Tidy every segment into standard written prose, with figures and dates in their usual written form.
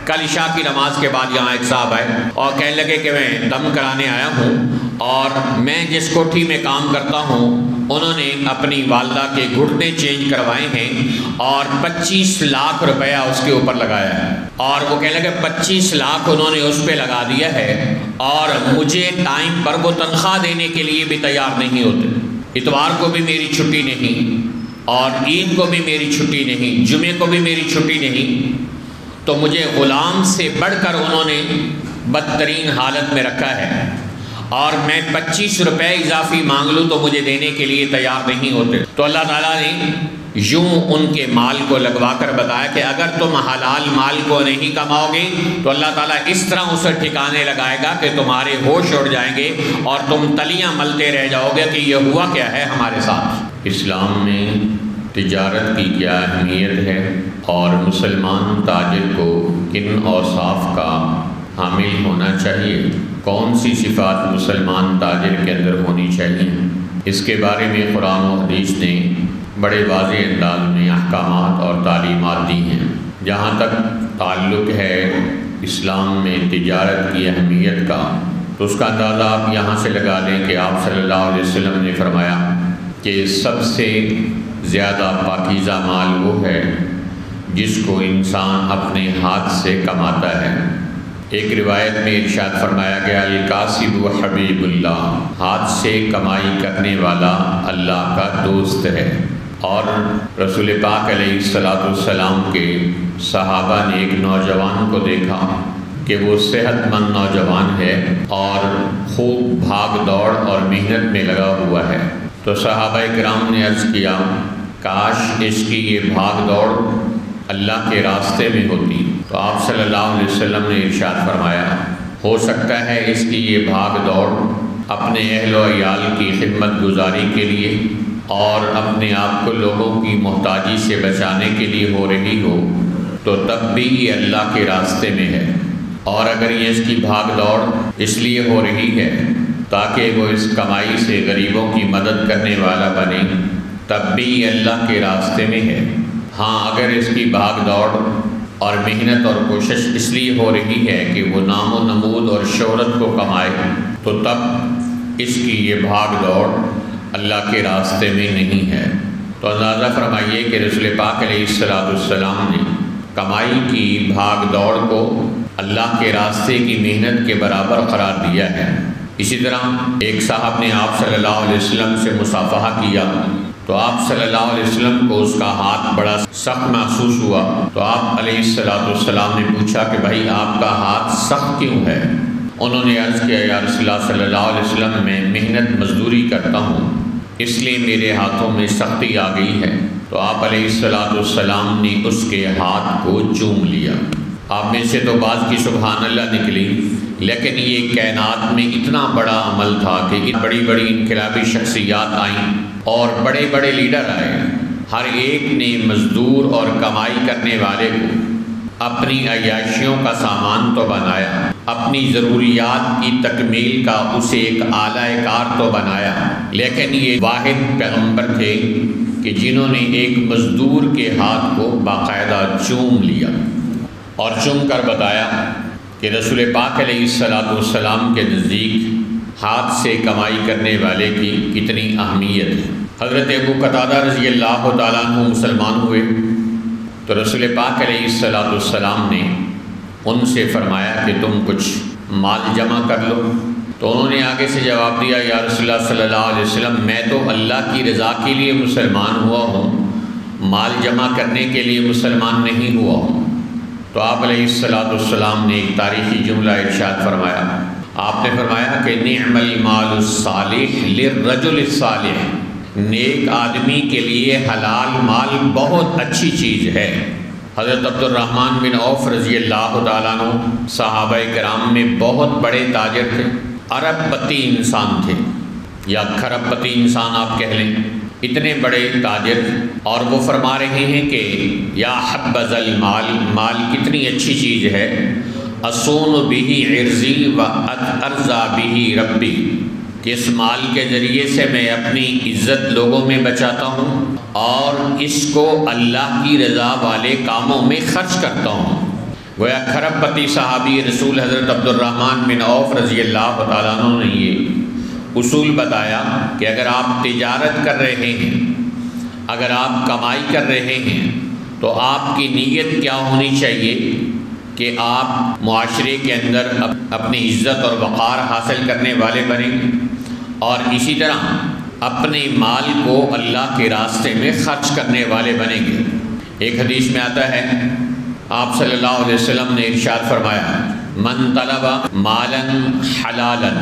کل عشاء کی نماز کے بعد یہاں ایک صاحب آئے اور کہنے لگے کہ میں دم کرانے آیا ہوں اور میں جس کوٹھی میں کام کرتا ہوں انہوں نے اپنی والدہ کے گھٹنے چینج کروائے ہیں اور 25 لاکھ روپیہ اس کے اوپر لگایا ہے، اور وہ کہنے لگے 25 لاکھ انہوں نے اس پہ لگا دیا ہے اور مجھے ٹائم پر وہ تنخواہ دینے کے لیے بھی تیار نہیں ہوتے، اتوار کو بھی میری چھٹی نہیں اور عید کو بھی میری چھٹی نہیں، جمعے کو بھی میری چھٹی نہیں، تو مجھے غلام سے بڑھ کر انہوں نے بدترین حالت میں رکھا ہے اور میں 25 روپے اضافی مانگ لوں تو مجھے دینے کے لیے تیار نہیں ہوتے۔ تو اللہ تعالیٰ نے یوں ان کے مال کو لگوا کر بتایا کہ اگر تم حلال مال کو نہیں کماؤ گے تو اللہ تعالیٰ اس طرح اسے ٹھکانے لگائے گا کہ تمہارے ہوش اڑ جائیں گے اور تم تلیاں ملتے رہ جاؤ گے کہ یہ ہوا کیا ہے ہمارے ساتھ۔ اسلام میں تجارت کی کیا اہمیت ہے اور مسلمان تاجر کو کن اوصاف کا حامل ہونا چاہیے، کون سی صفات مسلمان تاجر کے اندر ہونی چاہیے، اس کے بارے میں قرآن و حدیث نے بڑے واضح انداز میں احکامات اور تعلیمات دی ہیں۔ جہاں تک تعلق ہے اسلام میں تجارت کی اہمیت کا، تو اس کا اندازہ آپ یہاں سے لگا لیں کہ آپ صلی اللہ علیہ وسلم نے فرمایا کہ سب سے زیادہ پاکیزہ مال وہ ہے جس کو انسان اپنے ہاتھ سے کماتا ہے۔ ایک روایت میں ارشاد فرمایا گیا الکاسب حبیب اللہ، ہاتھ سے کمائی کرنے والا اللہ کا دوست ہے۔ اور رسول پاک علیہ السلام کے صحابہ نے ایک نوجوان کو دیکھا کہ وہ صحت مند نوجوان ہے اور خوب بھاگ دوڑ اور محنت میں لگا ہوا ہے، تو صحابہ کرام نے عرض کیا کاش اس کی یہ بھاگ دوڑ اللہ کے راستے میں ہوتی، تو آپ صلی اللہ علیہ وسلم نے ارشاد فرمایا ہو سکتا ہے اس کی یہ بھاگ دوڑ اپنے اہل و عیال کی خدمت گزاری کے لیے اور اپنے آپ کو لوگوں کی محتاجی سے بچانے کے لیے ہو رہی ہو، تو تب بھی یہ اللہ کے راستے میں ہے، اور اگر یہ اس کی بھاگ دوڑ اس لیے ہو رہی ہے تاکہ وہ اس کمائی سے غریبوں کی مدد کرنے والا بنے، تب بھی یہ اللہ کے راستے میں ہے۔ ہاں اگر اس کی بھاگ دوڑ اور محنت اور کوشش اس لیے ہو رہی ہے کہ وہ نام و نمود اور شہرت کو کمائے، تو تب اس کی یہ بھاگ دوڑ اللہ کے راستے میں نہیں ہے۔ تو اندازہ فرمائیے کہ رسول پاک علیہ السلام نے کمائی کی بھاگ دوڑ کو اللہ کے راستے کی محنت کے برابر قرار دیا ہے۔ اسی طرح ایک صاحب نے آپ صلی اللہ علیہ وسلم سے مصافحہ کیا، تو آپ صلی اللہ علیہ وسلم کو اس کا ہاتھ بڑا سخت محسوس ہوا، تو آپ علیہ السلام نے پوچھا کہ بھائی آپ کا ہاتھ سخت کیوں ہے؟ انہوں نے عرض کیا یا رسول اللہ صلی اللہ علیہ وسلم میں محنت مزدوری کرتا ہوں اس لیے میرے ہاتھوں میں سختی آ گئی ہے، تو آپ علیہ السلام نے اس کے ہاتھ کو چوم لیا۔ آپ میں سے تو بعض کی سبحان اللہ نکلی، لیکن یہ کائنات میں اتنا بڑا عمل تھا کہ بڑی بڑی انقلابی شخصیات آئیں اور بڑے بڑے لیڈر آئے، ہر ایک نے مزدور اور کمائی کرنے والے کو اپنی عیاشیوں کا سامان تو بنایا، اپنی ضروریات کی تکمیل کا اسے ایک اعلی کار تو بنایا، لیکن یہ واحد پیغمبر تھے کہ جنہوں نے ایک مزدور کے ہاتھ کو باقاعدہ چوم لیا اور چوم کر بتایا کہ رسول پاک علیہ السلام کے نزدیک ہاتھ سے کمائی کرنے والے کی کتنی اہمیت ہے۔ حضرت ابو قتادہ رضی اللہ تعالیٰ عنہ مسلمان ہوئے تو رسول پاک علیہ السلام نے ان سے فرمایا کہ تم کچھ مال جمع کر لو، تو انہوں نے آگے سے جواب دیا یا رسول اللہ صلی اللہ علیہ وسلم میں تو اللہ کی رضا کے لیے مسلمان ہوا ہوں، مال جمع کرنے کے لیے مسلمان نہیں ہوا ہوں۔ تو آپ علیہ السلام نے ایک تاریخی جملہ ارشاد فرمایا، آپ نے فرمایا کہ نعم المال الصالح للرجل الصالح، نیک آدمی کے لیے حلال مال بہت اچھی چیز ہے۔ حضرت عبد الرحمن بن عوف رضی اللہ تعالیٰ عنہ صحابہ کرام میں بہت بڑے تاجر تھے، ارب پتی انسان تھے یا کھرب پتی انسان آپ کہہ لیں، اتنے بڑے تاجر، اور وہ فرما رہے ہیں کہ یا حبذ المال، مال کتنی اچھی چیز ہے، اصون بہ عرضی و ارضی بہ ربی، کہ اس مال کے ذریعے سے میں اپنی عزت لوگوں میں بچاتا ہوں اور اس کو اللہ کی رضا والے کاموں میں خرچ کرتا ہوں۔ گویا کھرب پتی صحابی رسول حضرت عبد الرحمن بن عوف رضی اللہ تعالیٰ عنہ نے یہ اصول بتایا کہ اگر آپ تجارت کر رہے ہیں، اگر آپ کمائی کر رہے ہیں، تو آپ کی نیت کیا ہونی چاہیے کہ آپ معاشرے کے اندر اپنی عزت اور وقار حاصل کرنے والے بنیں گے، اور اسی طرح اپنے مال کو اللہ کے راستے میں خرچ کرنے والے بنیں گے۔ ایک حدیث میں آتا ہے، آپ صلی اللہ علیہ وسلم نے ارشاد فرمایا، من طلب مالا حلالا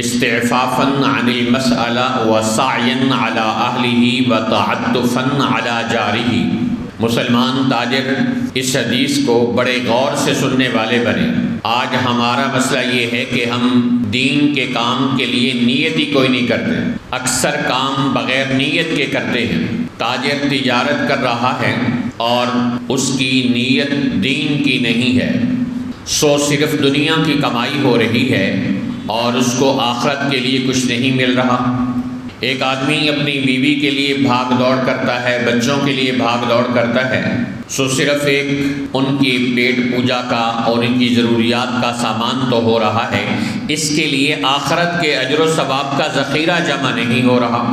استعفافا عن المسألہ وسعیا علی اہلہ وتعطفا علی جارہ۔ مسلمان تاجر اس حدیث کو بڑے غور سے سننے والے بنے۔ آج ہمارا مسئلہ یہ ہے کہ ہم دین کے کام کے لیے نیت ہی کوئی نہیں کرتے، اکثر کام بغیر نیت کے کرتے ہیں۔ تاجر تجارت کر رہا ہے اور اس کی نیت دین کی نہیں ہے، صرف دنیا کی کمائی ہو رہی ہے اور اس کو آخرت کے لیے کچھ نہیں مل رہا۔ ایک آدمی اپنی بیوی کے لیے بھاگ دوڑ کرتا ہے، بچوں کے لیے بھاگ دوڑ کرتا ہے، صرف ایک ان کی پیٹ پوجا کا اور ان کی ضروریات کا سامان تو ہو رہا ہے، اس کے لیے آخرت کے اجر و ثواب کا ذخیرہ جمع نہیں ہو رہا۔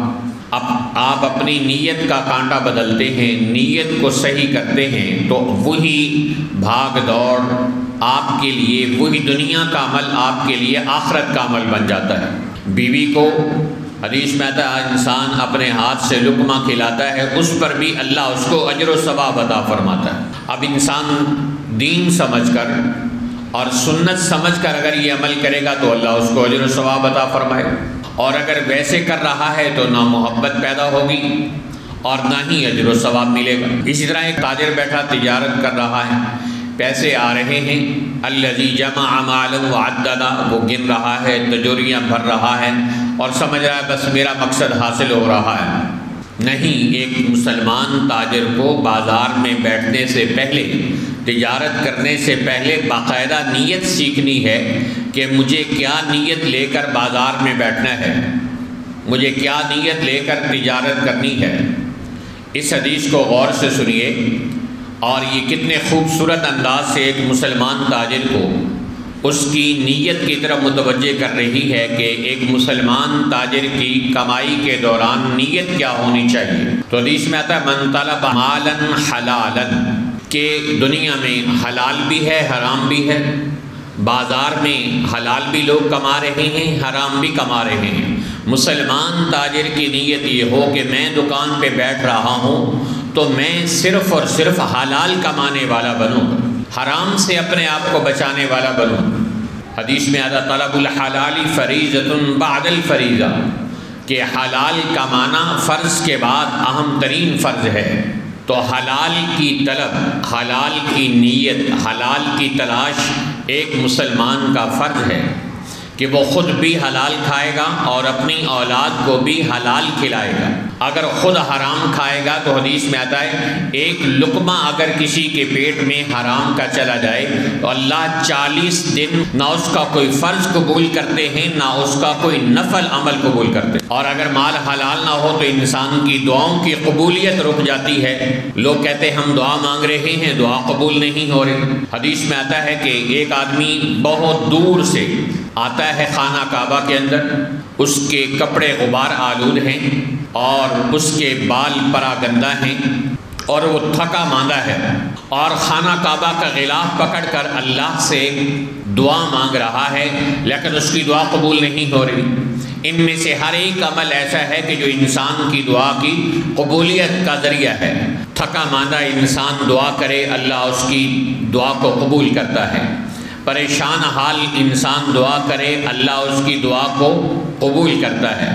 اب آپ اپنی نیت کا کانٹا بدلتے ہیں، نیت کو صحیح کرتے ہیں، تو وہی بھاگ دوڑ آپ کے لیے، وہی دنیا کا عمل آپ کے لیے آخرت کا عمل بن جاتا ہے۔ بیوی کو حدیث میں آتا ہے، انسان اپنے ہاتھ سے لقمہ کھلاتا ہے، اس پر بھی اللہ اس کو اجر و ثواب عطا فرماتا ہے۔ اب انسان دین سمجھ کر اور سنت سمجھ کر اگر یہ عمل کرے گا تو اللہ اس کو اجر و ثواب عطا فرمائے، اور اگر ویسے کر رہا ہے تو نہ محبت پیدا ہوگی اور نہ ہی اجر و ثواب ملے گا۔ اسی طرح ایک تاجر بیٹھا تجارت کر رہا ہے، پیسے آ رہے ہیں، الذی جمع مالا وعددا، وہ گن رہا ہے، تجوریاں بھر رہا ہے اور سمجھ رہا ہے بس میرا مقصد حاصل ہو رہا ہے۔ نہیں، ایک مسلمان تاجر کو بازار میں بیٹھنے سے پہلے، تجارت کرنے سے پہلے باقاعدہ نیت سیکھنی ہے کہ مجھے کیا نیت لے کر بازار میں بیٹھنا ہے، مجھے کیا نیت لے کر تجارت کرنی ہے۔ اس حدیث کو غور سے سنیے، اور یہ کتنے خوبصورت انداز سے ایک مسلمان تاجر کو اس کی نیت کی طرف متوجہ کر رہی ہے کہ ایک مسلمان تاجر کی کمائی کے دوران نیت کیا ہونی چاہیے۔ تو حدیث میں آتا ہے، من طلب مالا حلالا، کہ دنیا میں حلال بھی ہے حرام بھی ہے، بازار میں حلال بھی لوگ کما رہے ہیں، حرام بھی کما رہے ہیں۔ مسلمان تاجر کی نیت یہ ہو کہ میں دکان پہ بیٹھ رہا ہوں تو میں صرف اور صرف حلال کمانے والا بنوں، حرام سے اپنے آپ کو بچانے والا بنوں۔ حدیث میں آتا، طلب الحلال فریضۃ بعد الفریضہ، کہ حلال کمانا فرض کے بعد اہم ترین فرض ہے۔ تو حلال کی طلب، حلال کی نیت، حلال کی تلاش ایک مسلمان کا فرض ہے کہ وہ خود بھی حلال کھائے گا اور اپنی اولاد کو بھی حلال کھلائے گا۔ اگر خود حرام کھائے گا تو حدیث میں آتا ہے، ایک لقمہ اگر کسی کے پیٹ میں حرام کا چلا جائے تو اللہ 40 دن نہ اس کا کوئی فرض قبول کرتے ہیں نہ اس کا کوئی نفل عمل قبول کرتے ہیں۔ اور اگر مال حلال نہ ہو تو انسان کی دعاؤں کی قبولیت رک جاتی ہے۔ لوگ کہتے ہیں ہم دعا مانگ رہے ہیں، دعا قبول نہیں ہو رہی۔ حدیث میں آتا ہے کہ ایک آدمی بہت دور سے آتا ہے خانہ کعبہ کے اندر، اس کے کپڑے غبار آلود ہیں اور اس کے بال پراگندہ ہیں اور وہ تھکا ماندہ ہے، اور خانہ کعبہ کا غلاف پکڑ کر اللہ سے دعا مانگ رہا ہے، لیکن اس کی دعا قبول نہیں ہو رہی۔ ان میں سے ہر ایک عمل ایسا ہے کہ جو انسان کی دعا کی قبولیت کا ذریعہ ہے۔ تھکا ماندہ انسان دعا کرے، اللہ اس کی دعا کو قبول کرتا ہے۔ پریشان حال انسان دعا کرے، اللہ اس کی دعا کو قبول کرتا ہے۔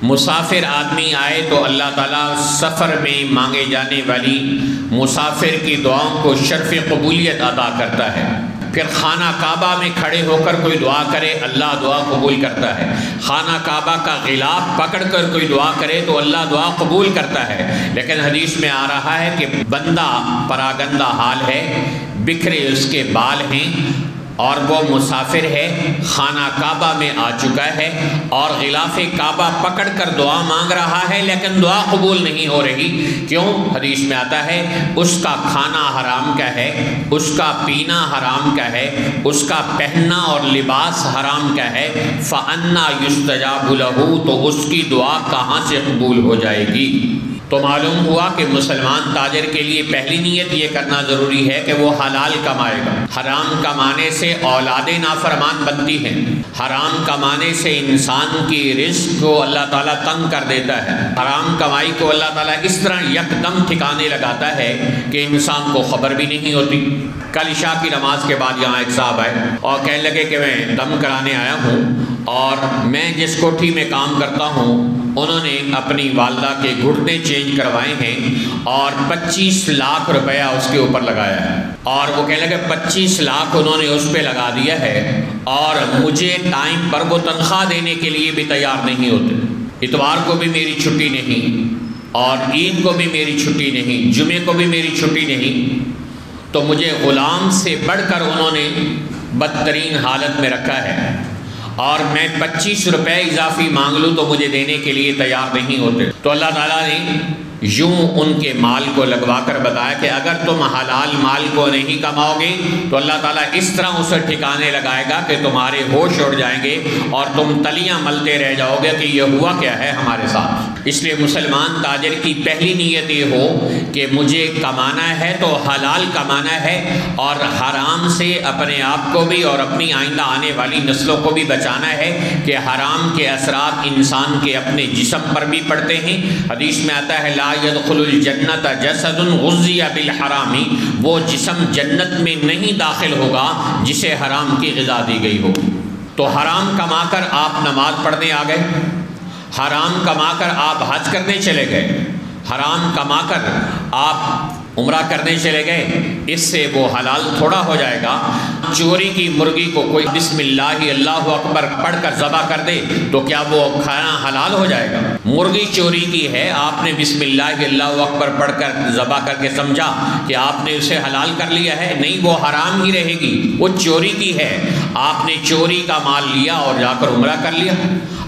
مسافر آدمی آئے تو اللہ تعالیٰ سفر میں مانگے جانے والی مسافر کی دعاؤں کو شرف قبولیت عطا کرتا ہے۔ پھر خانہ کعبہ میں کھڑے ہو کر کوئی دعا کرے، اللہ دعا قبول کرتا ہے۔ خانہ کعبہ کا غلاف پکڑ کر کوئی دعا کرے تو اللہ دعا قبول کرتا ہے۔ لیکن حدیث میں آ رہا ہے کہ بندہ پراگندہ حال ہے، بکھرے اس کے بال ہیں، اور وہ مسافر ہے، خانہ کعبہ میں آ چکا ہے اور غلاف کعبہ پکڑ کر دعا مانگ رہا ہے، لیکن دعا قبول نہیں ہو رہی۔ کیوں؟ حدیث میں آتا ہے اس کا کھانا حرام کا ہے، اس کا پینا حرام کا ہے، اس کا پہننا اور لباس حرام کا ہے، فَأَنَّا يُسْتَجَابُ لَهُ، تو اس کی دعا کہاں سے قبول ہو جائے گی؟ تو معلوم ہوا کہ مسلمان تاجر کے لیے پہلی نیت یہ کرنا ضروری ہے کہ وہ حلال کمائے گا۔ حرام کمانے سے اولاد نافرمان بنتی ہیں، حرام کمانے سے انسان کی رزق کو اللہ تعالیٰ تنگ کر دیتا ہے، حرام کمائی کو اللہ تعالیٰ اس طرح یکدم ٹھکانے لگاتا ہے کہ انسان کو خبر بھی نہیں ہوتی۔ کل عشاء کی نماز کے بعد یہاں ایک صاحب آئے اور کہنے لگے کہ میں دم کرانے آیا ہوں، اور میں جس کوٹھی میں کام کرتا ہوں انہوں نے اپنی والدہ کے گھٹنے چینج کروائے ہیں اور 25 لاکھ روپیہ اس کے اوپر لگایا ہے، اور وہ کہنے لگے 25 لاکھ انہوں نے اس پہ لگا دیا ہے اور مجھے ٹائم پر وہ تنخواہ دینے کے لیے بھی تیار نہیں ہوتے، اتوار کو بھی میری چھٹی نہیں اور عید کو بھی میری چھٹی نہیں، جمعے کو بھی میری چھٹی نہیں، تو مجھے غلام سے بڑھ کر انہوں نے بدترین حالت میں رکھا ہے، اور میں 25 روپے اضافی مانگ لوں تو مجھے دینے کے لیے تیار نہیں ہوتے۔ تو اللہ تعالیٰ نے یوں ان کے مال کو لگوا کر بتایا کہ اگر تم حلال مال کو نہیں کماؤ گے تو اللہ تعالیٰ اس طرح اسے ٹھکانے لگائے گا کہ تمہارے ہوش اڑ جائیں گے اور تم تلیاں ملتے رہ جاؤ گے کہ یہ ہوا کیا ہے ہمارے ساتھ۔ اس لیے مسلمان تاجر کی پہلی نیت یہ ہو کہ مجھے کمانا ہے تو حلال کمانا ہے، اور حرام سے اپنے آپ کو بھی اور اپنی آئندہ آنے والی نسلوں کو بھی بچانا ہے کہ حرام کے اثرات انسان کے اپنے جسم پر بھی پڑتے ہیں۔ حدیث میں آتا ہے لا يدخل الجنت جسد غذی بالحرام، وہ جسم جنت میں نہیں داخل ہوگا جسے حرام کی غذا دی گئی ہو۔ تو حرام کما کر آپ نماز پڑھنے آ گئے، حرام کما کر آپ حج کرنے چلے گئے، حرام کما کر آپ عمرہ کرنے چلے گئے، اس سے وہ حلال تھوڑا ہو جائے گا۔ چوری کی مرغی کو کوئی بسم اللہ اللہ اکبر پڑھ کر ذبح کر دے تو کیا وہ کھانا حلال ہو جائے گا؟ مرغی چوری کی ہے، آپ نے بسم اللہ اللہ اکبر پڑھ کر ذبح کر کے سمجھا کہ آپ نے اسے حلال کر لیا ہے؟ نہیں، وہ حرام ہی رہے گی، وہ چوری کی ہے۔ آپ نے چوری کا مال لیا اور جا کر عمرہ کر لیا،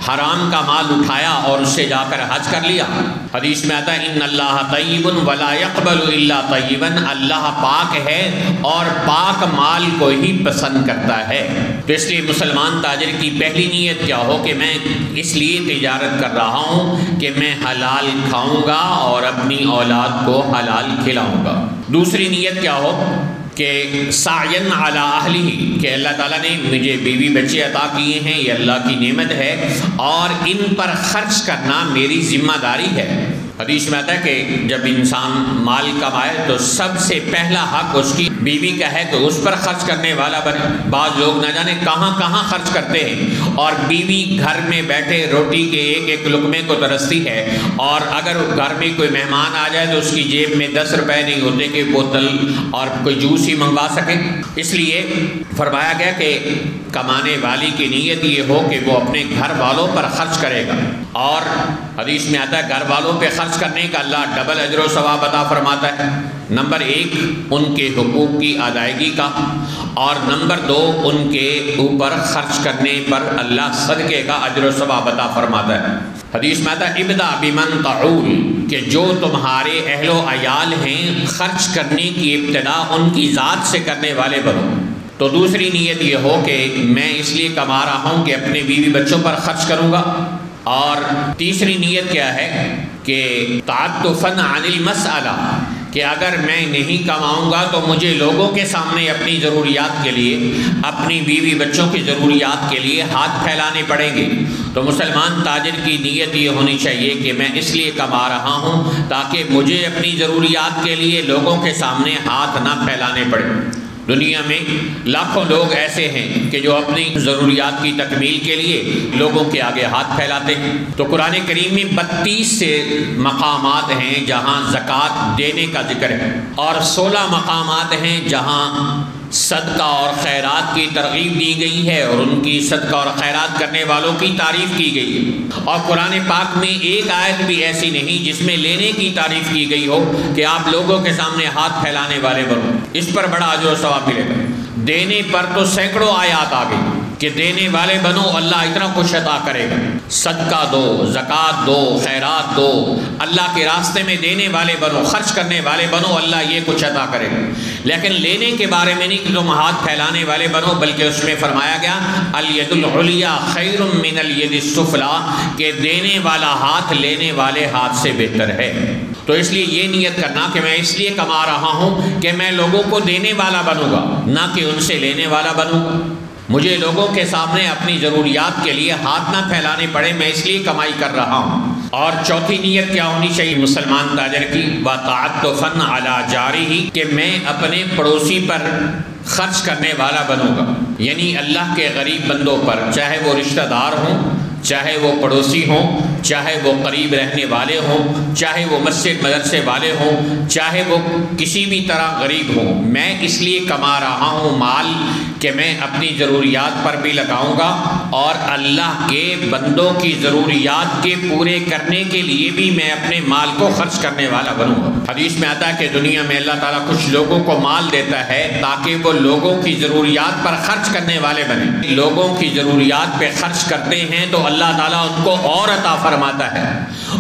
حرام کا مال اٹھایا اور اس سے جا کر حج کر لیا۔ حدیث میں آتا ہے ان اللہ طیب ولا یقبل الا طیبا، اللہ پاک ہے اور پاک مال کو ہی پسند کرتا ہے۔ تو اس لیے مسلمان تاجر کی پہلی نیت کیا ہو کہ میں اس لیے تجارت کر رہا ہوں کہ میں حلال کھاؤں گا اور اپنی اولاد کو حلال کھلاؤں گا۔ دوسری نیت کیا ہو کہ سعین علی اہلہ، کہ اللہ تعالیٰ نے مجھے بیوی بچے عطا کیے ہیں، یہ اللہ کی نعمت ہے اور ان پر خرچ کرنا میری ذمہ داری ہے۔ حدیث میں آتا ہے کہ جب انسان مال کمائے تو سب سے پہلا حق اس کی بیوی کا ہے کہ اس پر خرچ کرنے والا بنے۔ بعض لوگ نہ جانے کہاں کہاں خرچ کرتے ہیں، اور بیوی گھر میں بیٹھے روٹی کے ایک ایک لقمے کو ترستی ہے، اور اگر گھر میں کوئی مہمان آ جائے تو اس کی جیب میں 10 روپے نہیں ہوتے کہ بوتل اور کوئی جوس ہی منگوا سکے۔ اس لیے فرمایا گیا کہ کمانے والی کی نیت یہ ہو کہ وہ اپنے گھر والوں پر خرچ کرے گا، اور حدیث میں آتا ہے گھر والوں پہ خرچ کرنے کا اللہ ڈبل اجر و ثواب عطا فرماتا ہے۔ نمبر 1 ان کے حقوق کی ادائیگی کا، اور نمبر 2 ان کے اوپر خرچ کرنے پر اللہ صدقے کا اجر و ثواب عطا فرماتا ہے۔ حدیث میں آتا ہے ابدا بمن تعول، کہ جو تمہارے اہل و عیال ہیں خرچ کرنے کی ابتدا ان کی ذات سے کرنے والے بنو۔ تو دوسری نیت یہ ہو کہ میں اس لیے کما رہا ہوں کہ اپنے بیوی بچوں پر خرچ کروں گا، اور تیسری نیت کیا ہے کہ تعطفاً عن المسئلہ، کہ اگر میں نہیں کماؤں گا تو مجھے لوگوں کے سامنے اپنی ضروریات کے لیے، اپنی بیوی بچوں کی ضروریات کے لیے ہاتھ پھیلانے پڑیں گے۔ تو مسلمان تاجر کی نیت یہ ہونی چاہیے کہ میں اس لیے کما رہا ہوں تاکہ مجھے اپنی ضروریات کے لیے لوگوں کے سامنے ہاتھ نہ پھیلانے پڑے۔ دنیا میں لاکھوں لوگ ایسے ہیں کہ جو اپنی ضروریات کی تکمیل کے لیے لوگوں کے آگے ہاتھ پھیلاتے ہیں۔ تو قرآن کریم میں 32 سے مقامات ہیں جہاں زکوٰۃ دینے کا ذکر ہے، اور 16 مقامات ہیں جہاں صدقہ اور خیرات کی ترغیب دی گئی ہے اور ان کی صدقہ اور خیرات کرنے والوں کی تعریف کی گئی ہے۔ اور قرآن پاک میں ایک آیت بھی ایسی نہیں جس میں لینے کی تعریف کی گئی ہو کہ آپ لوگوں کے سامنے ہاتھ پھیلانے والے بنو، اس پر بڑا اجر و ثواب ملے گا۔ دینے پر تو سینکڑوں آیات آ گئی کہ دینے والے بنو اللہ اتنا کچھ عطا کرے گا، صدقہ دو، زکوٰۃ دو، خیرات دو، اللہ کے راستے میں دینے والے بنو، خرچ کرنے والے بنو، اللہ یہ کچھ عطا کرے گا۔ لیکن لینے کے بارے میں نہیں کہ تم ہاتھ پھیلانے والے بنو، بلکہ اس میں فرمایا گیا الید العلیٰ خیر من الید السفلیٰ، کہ دینے والا ہاتھ لینے والے ہاتھ سے بہتر ہے۔ تو اس لیے یہ نیت کرنا کہ میں اس لیے کما رہا ہوں کہ میں لوگوں کو دینے والا بنوں گا، نہ کہ ان سے لینے والا بنوں گا۔ مجھے لوگوں کے سامنے اپنی ضروریات کے لیے ہاتھ نہ پھیلانے پڑے، میں اس لیے کمائی کر رہا ہوں۔ اور چوتھی نیت کیا ہونی چاہیے مسلمان تاجر کی؟ وَتَعَطُّفًا عَلَىٰ جَارِهِ، کہ میں اپنے پڑوسی پر خرچ کرنے والا بنوں گا، یعنی اللہ کے غریب بندوں پر، چاہے وہ رشتہ دار ہوں، چاہے وہ پڑوسی ہوں، چاہے وہ قریب رہنے والے ہوں، چاہے وہ مسجد مدرسے والے ہوں، چاہے وہ کسی بھی طرح غریب ہوں، میں اس لیے کما رہا ہوں مال کہ میں اپنی ضروریات پر بھی لگاؤں گا اور اللہ کے بندوں کی ضروریات کے پورے کرنے کے لیے بھی میں اپنے مال کو خرچ کرنے والا بنوں گا۔ حدیث میں آتا ہے کہ دنیا میں اللہ تعالیٰ کچھ لوگوں کو مال دیتا ہے تاکہ وہ لوگوں کی ضروریات پر خرچ کرنے والے بنیں۔ لوگوں کی ضروریات پہ خرچ کرتے ہیں تو اللہ تعالیٰ ان کو اور عطا فرماتا ہے،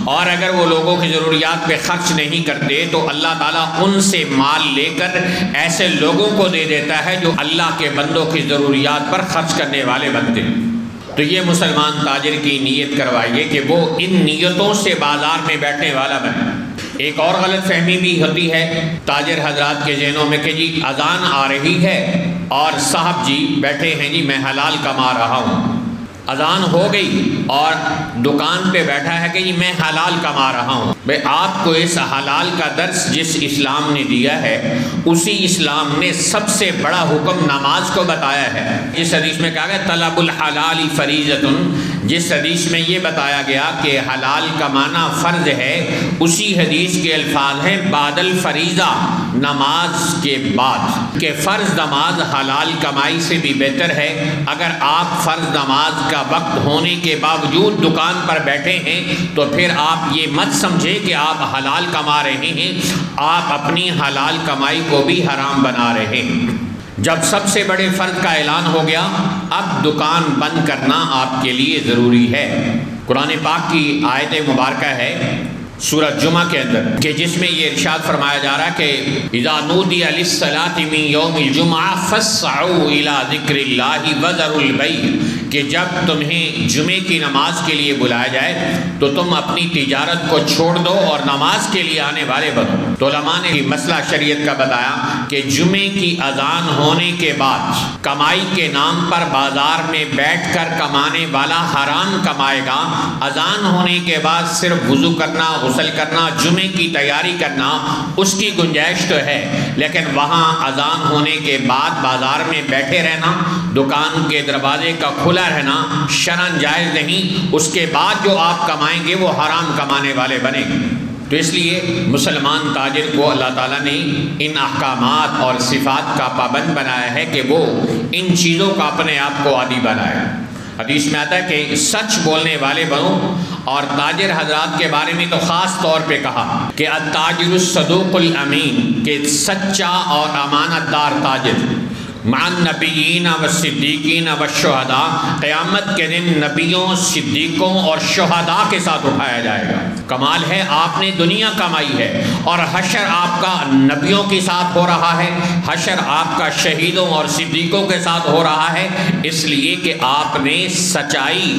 اور اگر وہ لوگوں کی ضروریات پہ خرچ نہیں کرتے تو اللہ تعالیٰ ان سے مال لے کر ایسے لوگوں کو دے دیتا ہے جو اللہ کے بندوں کی ضروریات پر خرچ کرنے والے بنتے ہیں۔ تو یہ مسلمان تاجر کی نیت کروائیے کہ وہ ان نیتوں سے بازار میں بیٹھنے والا بنے۔ ایک اور غلط فہمی بھی ہوتی ہے تاجر حضرات کے ذہنوں میں کہ جی اذان آ رہی ہے اور صاحب جی بیٹھے ہیں، جی میں حلال کما رہا ہوں۔ اذان ہو گئی اور دکان پہ بیٹھا ہے کہ جی میں حلال کما رہا ہوں۔ بھئی آپ کو اس حلال کا درس جس اسلام نے دیا ہے اسی اسلام نے سب سے بڑا حکم نماز کو بتایا ہے۔ جس حدیث میں کہا گیا طلب الحلال فریضۃ، جس حدیث میں یہ بتایا گیا کہ حلال کمانا فرض ہے، اسی حدیث کے الفاظ ہیں بعد الفریضہ، نماز کے بعد، کہ فرض نماز حلال کمائی سے بھی بہتر ہے۔ اگر آپ فرض نماز کا وقت ہونے کے باوجود دکان پر بیٹھے ہیں تو پھر آپ یہ مت سمجھے کہ آپ حلال کما رہے ہیں، آپ اپنی حلال کمائی کو بھی حرام بنا رہے ہیں۔ جب سب سے بڑے فرض کا اعلان ہو گیا، اب دکان بند کرنا آپ کے لیے ضروری ہے۔ قرآن پاک کی آیت مبارکہ ہے سورہ جمعہ کے اندر کہ جس میں یہ ارشاد فرمایا جا رہا ہے کہ اذا نودی للصلاة من یوم الجمعہ فاسعوا الی ذکر اللہ وذروا البیع، کہ جب تمہیں جمعے کی نماز کے لیے بلایا جائے تو تم اپنی تجارت کو چھوڑ دو اور نماز کے لیے آنے والے بنو۔ تو علماء نے مسئلہ شریعت کا بتایا کہ جمعے کی اذان ہونے کے بعد کمائی کے نام پر بازار میں بیٹھ کر کمانے والا حرام کمائے گا۔ اذان ہونے کے بعد صرف وضو کرنا، غسل کرنا، جمعے کی تیاری کرنا، اس کی گنجائش تو ہے، لیکن وہاں اذان ہونے کے بعد بازار میں بیٹھے رہنا، دکان کے دروازے کا کھلا رہنا شرعاً جائز نہیں۔ اس کے بعد جو آپ کمائیں گے وہ حرام کمانے والے بنیں گے۔ تو اس لیے مسلمان تاجر کو اللہ تعالیٰ نے ان احکامات اور صفات کا پابند بنایا ہے کہ وہ ان چیزوں کا اپنے آپ کو عادی بنائے۔ حدیث میں آتا ہے کہ سچ بولنے والے بنو، اور تاجر حضرات کے بارے میں تو خاص طور پہ کہا کہ التاجر الصدوق الامین، کہ سچا اور امانت دار تاجر مع النبیین والصدیقین والشہداء، قیامت کے دن نبیوں، صدیقوں اور شہداء کے ساتھ اٹھایا جائے گا۔ کمال ہے آپ نے دنیا کمائی ہے اور حشر آپ کا نبیوں کے ساتھ ہو رہا ہے، حشر آپ کا شہیدوں اور صدیقوں کے ساتھ ہو رہا ہے، اس لیے کہ آپ نے سچائی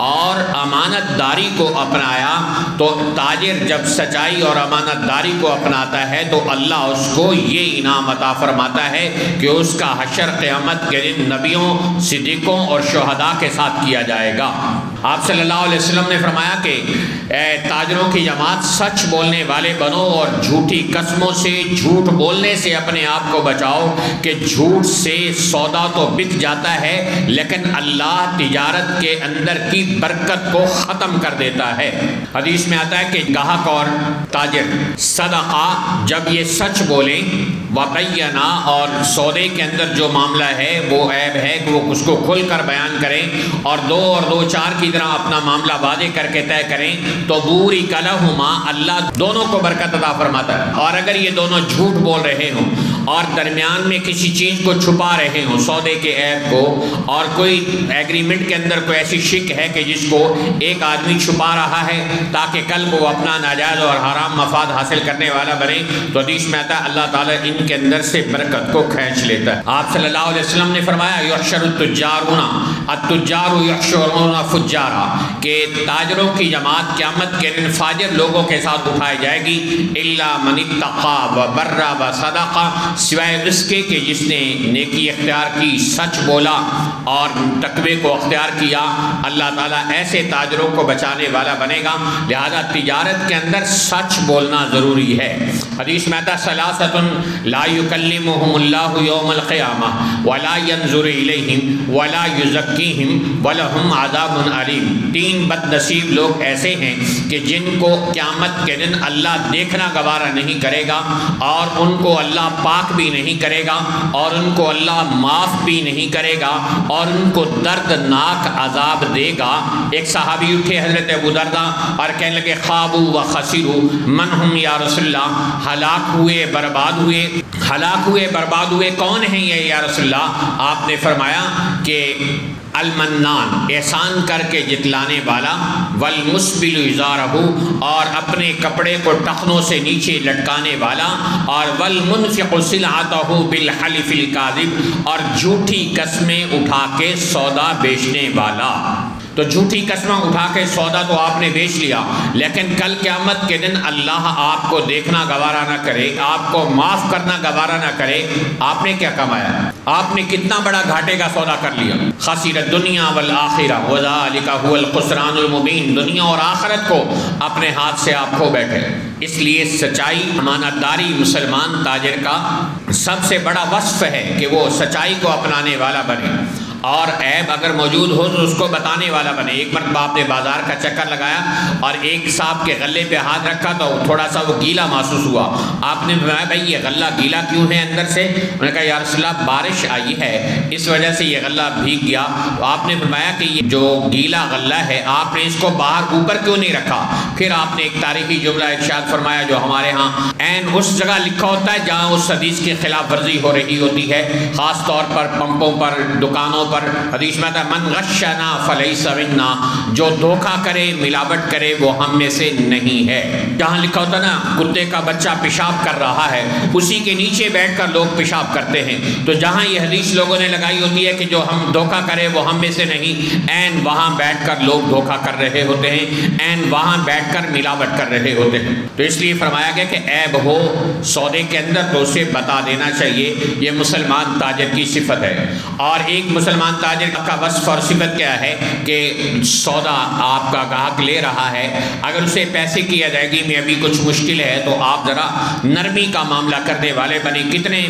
اور امانت داری کو اپنایا۔ تو تاجر جب سچائی اور امانت داری کو اپناتا ہے تو اللہ اس کو یہ انعام عطا فرماتا ہے کہ اس کا حشر قیامت کے دن نبیوں، صدیقوں اور شہداء کے ساتھ کیا جائے گا۔ آپ صلی اللہ علیہ وسلم نے فرمایا کہ اے تاجروں کی جماعت، سچ بولنے والے بنو اور جھوٹی قسموں سے، جھوٹ بولنے سے اپنے آپ کو بچاؤ، کہ جھوٹ سے سودا تو بک جاتا ہے لیکن اللہ تجارت کے اندر کی برکت کو ختم کر دیتا ہے۔ حدیث میں آتا ہے کہ گاہک اور تاجر صدقہ جب یہ سچ بولیں، وبینہ، اور سودے کے اندر جو معاملہ ہے وہ عیب ہے کہ وہ اس کو کھل کر بیان کریں اور دو اور دو چار کی طرح اپنا معاملہ واضح کر کے طے کریں، تو بورک لہما، اللہ دونوں کو برکت عطا فرماتا ہے۔ اور اگر یہ دونوں جھوٹ بول رہے ہوں اور درمیان میں کسی چیز کو چھپا رہے ہوں، سودے کے عیب کو، اور کوئی ایگریمنٹ کے اندر کوئی ایسی شک ہے کہ جس کو ایک آدمی چھپا رہا ہے تاکہ کل وہ اپنا ناجائز اور حرام مفاد حاصل کرنے والا بنے، تو حدیث میں آتا ہے اللہ تعالیٰ ان کے اندر سے برکت کو کھینچ لیتا ہے۔ آپ صلی اللہ علیہ وسلم نے فرمایا یحشر التجارون التجار یحشرون فجارا، کہ تاجروں کی جماعت قیامت کے دن فاجر لوگوں کے ساتھ اٹھائی جائے گی، الا من اتقى وبر وصدق، سوائے اس کے کہ جس نے نیکی اختیار کی، سچ بولا اور تقوی کو اختیار کیا، اللہ تعالیٰ ایسے تاجروں کو بچانے والا بنے گا۔ لہذا تجارت کے اندر سچ بولنا ضروری ہے۔ حدیث میں آتا ہے ثلاثۃ لا یکلمہم اللہ یوم القیامہ ولا ینظر الیہم ولا یزکیہم ولہم عذاب علیم، تین بد نصیب لوگ ایسے ہیں کہ جن کو قیامت کے دن اللہ دیکھنا گوارا نہیں کرے گا، اور ان کو اللہ پاک بھی نہیں کرے گا، اور ان کو اللہ معاف بھی نہیں کرے گا، اور ان کو دردناک عذاب دے گا۔ ایک صحابی اٹھے حضرت ابو درداء اور کہنے لگے خابوا وخسروا من ہم یا رسول اللہ، ہلاک ہوئے برباد ہوئے، ہلاک ہوئے برباد ہوئے کون ہیں یہ یا رسول اللہ؟ آپ نے فرمایا کہ المنان، احسان کر کے جتلانے والا، والمسبل ازارہ، اور اپنے کپڑے کو ٹخنوں سے نیچے لٹکانے والا، اور والمنفق سلعتہ بالحلف الکاذب، اور جھوٹی قسمیں اٹھا کے سودا بیچنے والا۔ تو جھوٹی قسمیں اٹھا کے سودا تو آپ نے بیچ لیا، لیکن کل قیامت کے دن اللہ آپ کو دیکھنا گوارا نہ کرے، آپ کو معاف کرنا گوارا نہ کرے، آپ نے کیا کمایا؟ آپ نے کتنا بڑا گھاٹے کا سودا کر لیا۔ خسر الدنیا والآخرہ وذالک هو الخسران المبین، دنیا اور آخرت کو اپنے ہاتھ سے آپ کھو بیٹھے۔ اس لیے سچائی، امانت داری مسلمان تاجر کا سب سے بڑا وصف ہے کہ وہ سچائی کو اپنانے والا بنے، اور عیب اگر موجود ہو تو اس کو بتانے والا بنے۔ ایک مرتبہ آپ نے بازار کا چکر لگایا اور ایک صاحب کے غلے پہ ہاتھ رکھا تو تھوڑا سا وہ گیلا محسوس ہوا۔ آپ نے فرمایا بھائی یہ غلہ گیلا کیوں ہے اندر سے؟ انہوں نے کہا یا رسول اللہ بارش آئی ہے اس وجہ سے یہ غلہ بھیگ گیا۔ تو آپ نے فرمایا کہ یہ جو گیلا غلہ ہے آپ نے اس کو باہر اوپر کیوں نہیں رکھا؟ پھر آپ نے ایک تاریخی جملہ ارشاد فرمایا جو ہمارے ہاں عین اس جگہ لکھا ہوتا ہے جہاں اس حدیث کی خلاف ورزی ہو رہی ہوتی ہے، خاص طور پر پمپوں پر، دکانوں پر۔ حدیث میں من غشنا فلیس منا، جو دھوکہ کرے ملاوٹ کرے وہ ہم میں سے نہیں ہے۔ جہاں لکھا ہوتا نا کتے کا بچہ پیشاب کر رہا ہے اسی کے نیچے بیٹھ کر لوگ پیشاب کرتے ہیں، تو جہاں یہ حدیث لوگوں نے لگائی ہوتی ہے کہ جو ہم دھوکہ کرے وہ ہم میں سے نہیں، عین وہاں بیٹھ کر لوگ دھوکہ کر رہے ہوتے ہیں، عین وہاں بیٹھ کر ملاوٹ کر رہے ہوتے ہیں۔ تو اس لیے فرمایا گیا کہ عیب ہو سودے کے اندر تو اسے بتا دینا چاہیے، یہ مسلمان تاجر کی صفت ہے۔ اور ایک مسلمان تاجر کا وصف اور صفت کیا ہے کہ سودا آپ کا گاہک لے رہا ہے، اگر اسے پیسے کی ادائیگی میں ابھی کچھ مشکل ہے تو آپ ذرا نرمی کا معاملہ کرنے والے بنے۔ کتنے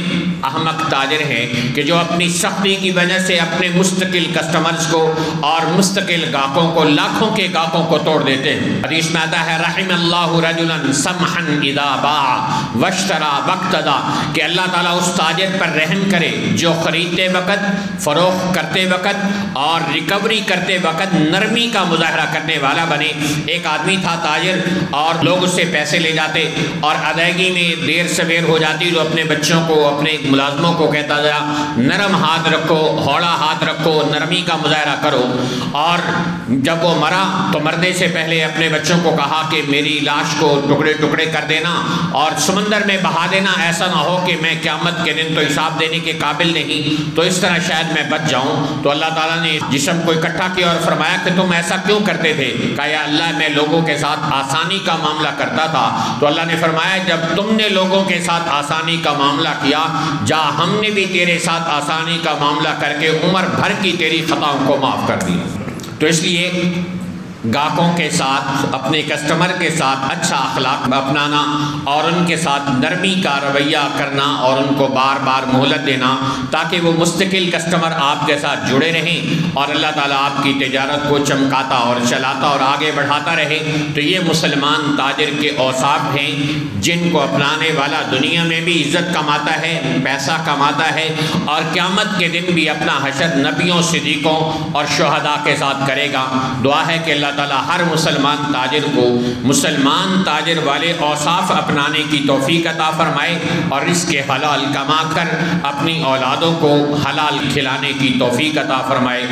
احمق تاجر ہیں کہ جو اپنی سختی کی وجہ سے اپنے مستقل کسٹمرز کو اور مستقل گاہکوں کو، لاکھوں کے گاہکوں کو توڑ دیتے ہیں۔ حدیث میں آتا ہے رحم اللہ رجلا سمحا اذا باع واشترى واقتدى، کہ اللہ تعالیٰ اس تاجر پر رحم کرے جو خریدتے وقت، فروخت کرتے وقت اور ریکوری کرتے وقت نرمی کا مظاہرہ کرنے والا بنے۔ ایک آدمی تھا تاجر اور لوگ اس سے پیسے لے جاتے اور ادائیگی میں دیر سویر ہو جاتی تو اپنے بچوں کو، اپنے ملازموں کو کہتا تھا نرم ہاتھ رکھو، ہوڑا ہاتھ رکھو، نرمی کا مظاہرہ کرو۔ اور جب وہ مرا تو مرنے سے پہلے اپنے بچوں کو کہا کہ میری لاش کو ٹکڑے ٹکڑے کر دینا اور سمندر میں بہا دینا، ایسا نہ ہو کہ میں قیامت کے دن تو حساب دینے کے قابل نہیں، تو اس طرح شاید میں بچ جاؤں۔ تو اللہ تعالیٰ نے جسم کو اکٹھا کیا اور فرمایا کہ تم ایسا کیوں کرتے تھے؟ کہا یا اللہ میں لوگوں کے ساتھ آسانی کا معاملہ کرتا تھا۔ تو اللہ نے فرمایا جب تم نے لوگوں کے ساتھ آسانی کا معاملہ کیا، جا ہم نے بھی تیرے ساتھ آسانی کا معاملہ کر کے عمر بھر کی تیری خطاؤں کو معاف کر دیا۔ تو اس لیے گاہکوں کے ساتھ، اپنے کسٹمر کے ساتھ اچھا اخلاق اپنانا اور ان کے ساتھ نرمی کا رویہ کرنا اور ان کو بار بار مہلت دینا تاکہ وہ مستقل کسٹمر آپ کے ساتھ جڑے رہیں اور اللہ تعالیٰ آپ کی تجارت کو چمکاتا اور چلاتا اور آگے بڑھاتا رہے۔ تو یہ مسلمان تاجر کے اوصاف ہیں جن کو اپنانے والا دنیا میں بھی عزت کماتا ہے، پیسہ کماتا ہے، اور قیامت کے دن بھی اپنا حشر نبیوں، صدیقوں اور شہداء کے ساتھ کرے گا۔ دعا ہے کہ اللہ تعالیٰ ہر مسلمان تاجر کو مسلمان تاجر والے اوصاف اپنانے کی توفیق عطا فرمائے اور رزق حلال کما کر اپنی اولادوں کو حلال کھلانے کی توفیق عطا فرمائے۔